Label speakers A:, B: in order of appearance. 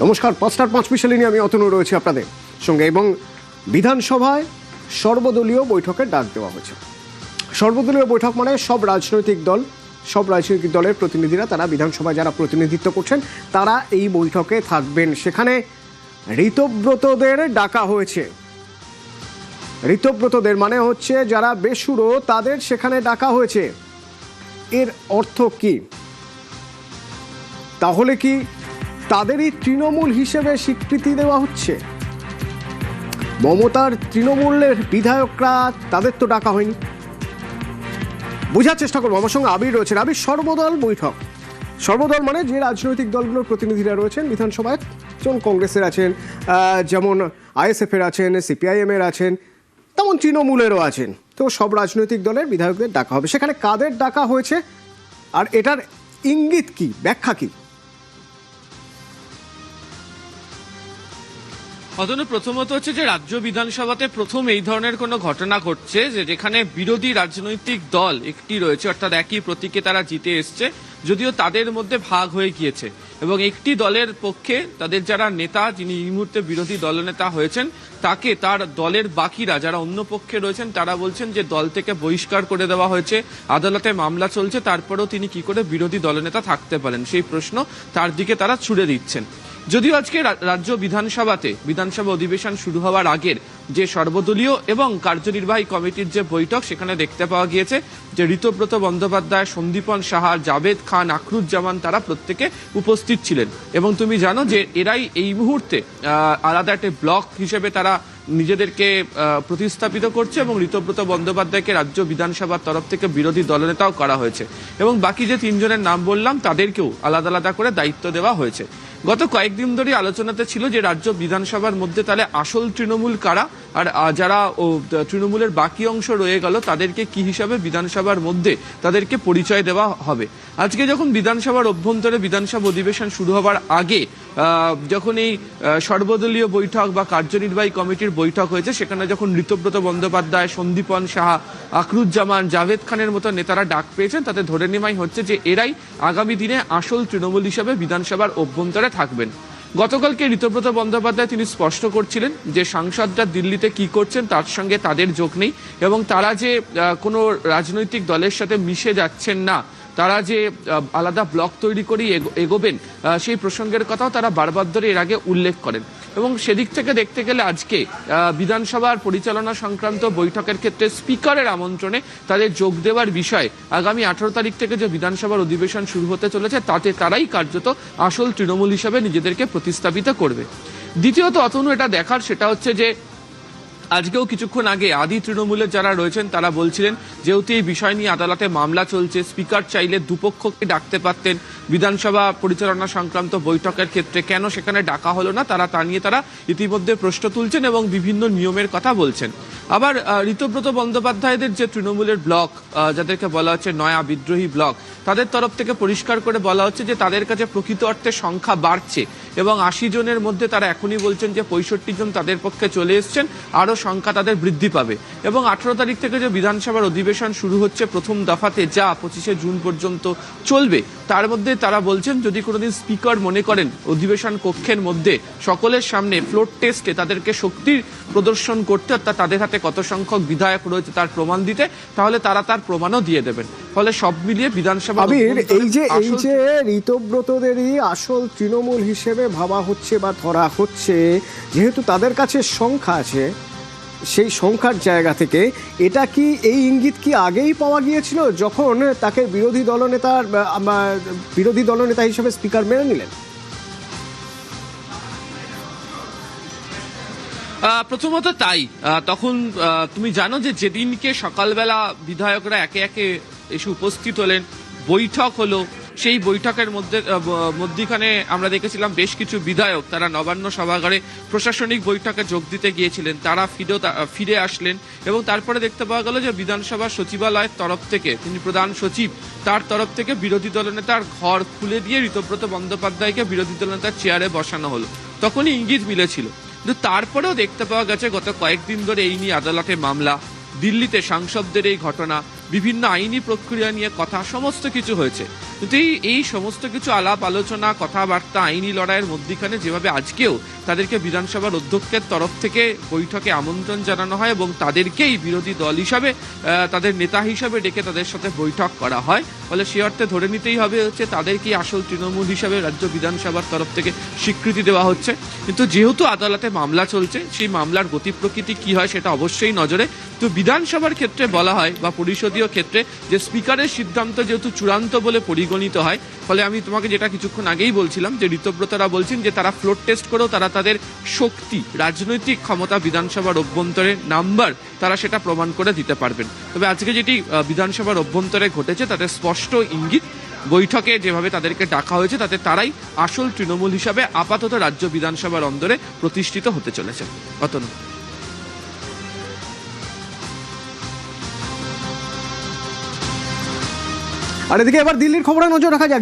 A: নমস্কার, ৫টার ৫ মিনিটে নিয়ে আমি অতনু রয়েছি আপনাদের সঙ্গে। এবং বিধানসভায় সর্বদলীয় বৈঠকের ডাক দেওয়া হয়েছে। সর্বদলীয় বৈঠক মানে সব রাজনৈতিক দলের প্রতিনিধিরা, তারা বিধানসভায় যারা প্রতিনিধিত্ব করছেন তারা এই বৈঠকে থাকবেন। সেখানে ঋতব্রতদের ডাকা হয়েছে। ঋতব্রতদের মানে হচ্ছে যারা বেসুরো, তাদের সেখানে ডাকা হয়েছে। এর অর্থ কি? তাহলে কি তাদেরই তৃণমূল হিসেবে স্বীকৃতি দেওয়া হচ্ছে? মমতার তৃণমূলের বিধায়করা, তাদের তো ডাকা হয়নি। বোঝার চেষ্টা করবো। আমার সঙ্গে আবির রয়েছে। আবির, সর্বদল বৈঠক, সর্বদল মানে যে রাজনৈতিক দলগুলোর প্রতিনিধিরা রয়েছেন বিধানসভায়, যেমন কংগ্রেসের আছেন, যেমন আইএসএফের আছেন, সিপিআইএম এর আছেন, তেমন তৃণমূলেরও আছেন। তো সব রাজনৈতিক দলের বিধায়কদের ডাকা হবে। সেখানে কাদের ডাকা হয়েছে আর এটার ইঙ্গিত কি, ব্যাখ্যা কি?
B: অতনু, প্রথমত হচ্ছে যে রাজ্য বিধানসভাতে প্রথম এই ধরনের কোনো ঘটনা ঘটছে যে যেখানে বিরোধী রাজনৈতিক দল একটি রয়েছে, অর্থাৎ একই প্রতীকে তারা জিতে এসছে, যদিও তাদের মধ্যে ভাগ হয়ে গিয়েছে। এবং একটি দলের পক্ষে তাদের যারা নেতা, যিনি এই মুহূর্তে বিরোধী দলনেতা হয়েছেন, তাকে তার দলের বাকিরা যারা অন্য পক্ষে রয়েছেন তারা বলছেন যে দল থেকে বহিষ্কার করে দেওয়া হয়েছে, আদালতে মামলা চলছে, তারপরেও তিনি কি করে বিরোধী দলনেতা থাকতে পারেন, সেই প্রশ্ন তার দিকে তারা ছুড়ে দিচ্ছেন। যদিও আজকে রাজ্য বিধানসভাতে বিধানসভা অধিবেশন শুরু হওয়ার আগের যে সর্বদলীয় এবং কার্যনির্বাহী কমিটির যে বৈঠক, সেখানে দেখতে পাওয়া গিয়েছে যে ঋতব্রত বন্দ্যোপাধ্যায়, সন্দীপন সাহা, জাভেদ খান, আখরুজ্জামান তারা প্রত্যেকে উপস্থিত ছিলেন। এবং তুমি জানো যে এরাই এই মুহূর্তে আলাদা একটা ব্লক হিসেবে তারা নিজেদেরকে প্রতিস্থাপিত করছে এবং ঋতব্রত বন্দ্যোপাধ্যায়কে রাজ্য বিধানসভার তরফ থেকে বিরোধী দলনেতাও করা হয়েছে। এবং বাকি যে তিনজনের নাম বললাম তাদেরকেও আলাদা আলাদা করে দায়িত্ব দেওয়া হয়েছে। গত কয়েকদিন ধরে আলোচনাতে ছিল যে রাজ্য বিধানসভার মধ্যে তাহলে আসল তৃণমূল কারা, আর যারা তৃণমূলের বাকি অংশ রয়ে গেল তাদেরকে কি হিসাবে বিধানসভার মধ্যে তাদেরকে পরিচয় দেওয়া হবে। আজকে যখন বিধানসভার অভ্যন্তরে বিধানসভা অধিবেশন শুরু হবার আগে যখন এই সর্বদলীয় বৈঠক বা কার্যনির্বাহী কমিটির বৈঠক হয়েছে, সেখানে যখন ঋতব্রত বন্দ্যোপাধ্যায়, সন্দীপন সাহা, আখরুজ্জামান, জাভেদ খানের মতো নেতারা ডাক পেয়েছেন, তাতে ধরে নেওয়াই হচ্ছে যে এরাই আগামী দিনে আসল তৃণমূল হিসেবে বিধানসভার অভ্যন্তরে থাকবেন। গতকালকে ঋতব্রত বন্দ্যোপাধ্যায় তিনি স্পষ্ট করছিলেন যে সাংসদরা দিল্লিতে কি করছেন তার সঙ্গে তাদের যোগ নেই এবং তারা যে কোনো রাজনৈতিক দলের সাথে মিশে যাচ্ছেন না, তারা যে আলাদা ব্লক তৈরি করে এগোবেন, সেই প্রসঙ্গের কথাও তারা বারবার ধরে এর আগে উল্লেখ করেন। এবং সেদিক থেকে দেখতে গেলে আজকে বিধানসভার পরিচালনা সংক্রান্ত বৈঠকের ক্ষেত্রে স্পিকারের আমন্ত্রণে তাদের যোগ দেওয়ার বিষয়ে আগামী 18 তারিখ থেকে যে বিধানসভার অধিবেশন শুরু হতে চলেছে তাতে তারাই কার্যত আসল তৃণমূল হিসাবে নিজেদেরকে প্রতিস্থাপিত করবে। দ্বিতীয়ত অতনু, এটা দেখার সেটা হচ্ছে যে আজকেও কিছুক্ষণ আগে আদি তৃণমূলের যারা রয়েছেন তারা বলছিলেন যেহেতু এই বিষয় নিয়ে আদালতে মামলা চলছে, স্পিকার চাইলে দুপক্ষকে ডাকতে পারতেন বিধানসভা পরিচালনা সংক্রান্ত বৈঠকের ক্ষেত্রে, কেন সেখানে ডাকা হলো না, তা নিয়ে তারা ইতিমধ্যে প্রশ্ন তুলছেন এবং বিভিন্ন নিয়মের কথা বলছেন। আবার ঋতব্রত বন্দ্যোপাধ্যায়দের যে তৃণমূলের ব্লক, যাদেরকে বলা হচ্ছে নয়া বিদ্রোহী ব্লক, তাদের তরফ থেকে পরিষ্কার করে বলা হচ্ছে যে তাদের কাছে প্রকৃত অর্থে সংখ্যা বাড়ছে এবং 80 জনের মধ্যে তারা এখনই বলছেন যে 65 জন তাদের পক্ষে চলে এসছেন, আরও সংখ্যা তাদের বৃদ্ধি পাবে। এবং 18 তারিখ থেকে যে বিধানসভার অধিবেশন শুরু হচ্ছে প্রথম দফাতে, যা 25শে জুন পর্যন্ত চলবে, তার মধ্যে তারা বলছেন যদি কোনোদিন স্পিকার মনে করেন অধিবেশন কক্ষের মধ্যে সকলের সামনে ফ্লোর টেস্টে তাদেরকে শক্তির প্রদর্শন করতে, অর্থাৎ তাদের হাতে কত সংখ্যক বিধায়ক রয়েছে তার প্রমাণ দিতে, তাহলে তারা তার প্রমাণও দিয়ে দেবেন। ফলে সব মিলিয়ে বিধানসভা
A: এই যে ঋতব্রতদেরই আসল তৃণমূল হিসেবে ভাবা হচ্ছে বা ধরা হচ্ছে, যেহেতু তাদের কাছে সংখ্যা আছে, সেই সংখ্যার জায়গা থেকে এটা কি, এই ইঙ্গিত কি আগেই পাওয়া গিয়েছিল যখন তাকে বিরোধী দলনেতা হিসেবে স্পিকার মেনে নিলেন?
B: প্রথমত তাই। তখন তুমি জানো যে যেদিনকে সকালবেলা বিধায়করা একে একে এসে উপস্থিত হলেন, বৈঠক হলো, সেই বৈঠকের মধ্যখানে আমরা দেখেছিলাম বেশ কিছু বিধায়ক তারা নবান্ন সভাগারে প্রশাসনিক বৈঠকে যোগ দিতে গিয়েছিলেন, তারা ফিরে আসলেন এবং তারপরে দেখতে পাওয়া গেল যে বিধানসভা সচিবালয়ের তরফ থেকে, তিনি প্রধান সচিব, তার তরফ থেকে বিরোধী দলনেতার ঘর খুলে দিয়ে ঋতব্রত বন্দ্যোপাধ্যায়কে বিরোধী দলনেতার চেয়ারে বসানো হলো। তখনই ইঙ্গিত মিলেছিল। কিন্তু তারপরেও দেখতে পাওয়া গেছে গত কয়েকদিন ধরে এই নিয়ে আদালতে মামলা, দিল্লিতে সাংসদদের এই ঘটনা, বিভিন্ন আইনি প্রক্রিয়া নিয়ে কথা, সমস্ত কিছু হয়েছে। কিন্তু এই সমস্ত কিছু আলাপ আলোচনা কথাবার্তা আইনি লড়াইয়ের মধ্যখানে যেভাবে আজকেও তাদেরকে বিধানসভার অধ্যক্ষের তরফ থেকে বৈঠকে আমন্ত্রণ জানানো হয় এবং তাদেরকেই বিরোধী দল হিসাবে তাদের নেতা হিসাবে ডেকে তাদের সাথে বৈঠক করা হয়, ফলে সে অর্থে ধরে নিতেই হবে হচ্ছে তাদেরকেই আসল তৃণমূল হিসাবে রাজ্য বিধানসভার তরফ থেকে স্বীকৃতি দেওয়া হচ্ছে। কিন্তু যেহেতু আদালতে মামলা চলছে, সেই মামলার গতি প্রকৃতি কি হয় সেটা অবশ্যই নজরে। তো বিধানসভার ক্ষেত্রে বলা হয় বা পরিষদীয় ক্ষেত্রে যে স্পিকারের সিদ্ধান্ত যেহেতু চূড়ান্ত বলে পরিগণিত হয়, ফলে আমি তোমাকে যেটা কিছুক্ষণ আগেই বলছিলাম যে ঋতব্রতরা বলছেন যে তারা ফ্লোর টেস্ট করেও তারা তাদের শক্তি, রাজনৈতিক ক্ষমতা, বিধানসভার অভ্যন্তরে নাম্বার তারা সেটা প্রমাণ করে দিতে পারবেন। তবে আজকে যেটি বিধানসভার অভ্যন্তরে ঘটেছে তাতে স্পষ্ট ইঙ্গিত বৈঠকে যেভাবে তাদেরকে ডাকা হয়েছে তাতে তারাই আসল তৃণমূল হিসাবে আপাতত রাজ্য বিধানসভার অন্দরে প্রতিষ্ঠিত হতে চলেছে। অতনু।
A: আর এদিকে এবার দিল্লির খবরে নজর রাখা যাক।